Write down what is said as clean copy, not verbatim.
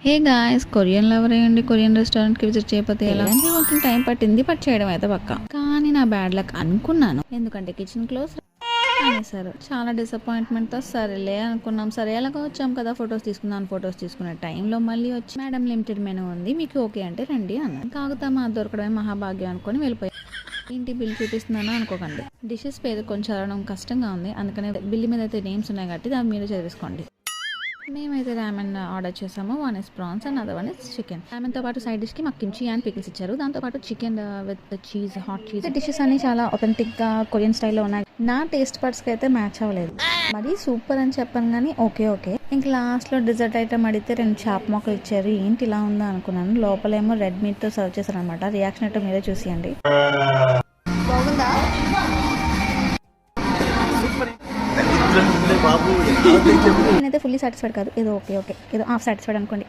Hey guys, Korean lover అయ్యండి Korean రెస్టారెంట్కి visit చేయకపోతే ఎలా? కొంచెం టైం పట్టింది, బట్ చేయడం అయితే పక్క. కానీ నా బ్యాడ్ లక్ అనుకున్నాను, ఎందుకంటే కిచెన్ క్లోజ్ అనేసారు. చాలా డిసప్పాయింట్మెంట్తో సరేలే అనుకున్నాం. సరే ఎలాగో వచ్చాం కదా, ఫొటోస్ తీసుకుందాం. ఫొటోస్ తీసుకునే టైంలో మళ్ళీ వచ్చి మేడం లిమిటెడ్ మెనూ ఉంది, మీకు ఓకే అంటే రండి అన్నారు. కాగుతామా దొరకడమే మహాభాగ్యం అనుకొని వెళ్ళిపోయి ఇంటి బిల్ చూపిస్తున్నాను అనుకోకండి. డిషెస్ పేరు కొంచెం చదవడం కష్టంగా ఉంది, అందుకని బిల్ మీద అయితే నేమ్స్ ఉన్నాయి కాబట్టి దాన్ని మీరు చదివేసుకోండి. మేమైతే రామెన్ ఆర్డర్ చేసాము. One is prawns and other one is chicken. రామెన్తో పాటు సైడ్ డిష్కి మాకు కిమ్చి అండ్ పికిల్స్ ఇచ్చారు. దాంతోపాటు chicken with cheese, hot cheese. Dishes అన్ని చాలా ఒథెంటిక్గా కొరియన్ స్టైల్లో ఉన్నాయి. నా టేస్ట్ బడ్స్కి అయితే మ్యాచ్ అవ్వలేదు. మరి సూపర్ అని చెప్పాను కానీ ఓకే. ఇంక లాస్ట్లో డిజర్ట్ ఐటమ్ అడిగితే 2 చేప మొక్కలు ఇచ్చారు. ఏంటి ఇలా ఉందా అనుకున్నాను. లోపలేమో రెడ్ మీట్తో సర్వ్ చేశారు అనమాట. రియాక్షన్ అయితే మీరే చూసియండి. నేనైతే ఫుల్లీ సాటిస్ఫైడ్ కాదు, ఏదో ఓకే ఏదో హాఫ్ సాటిస్ఫైడ్ అనుకోండి.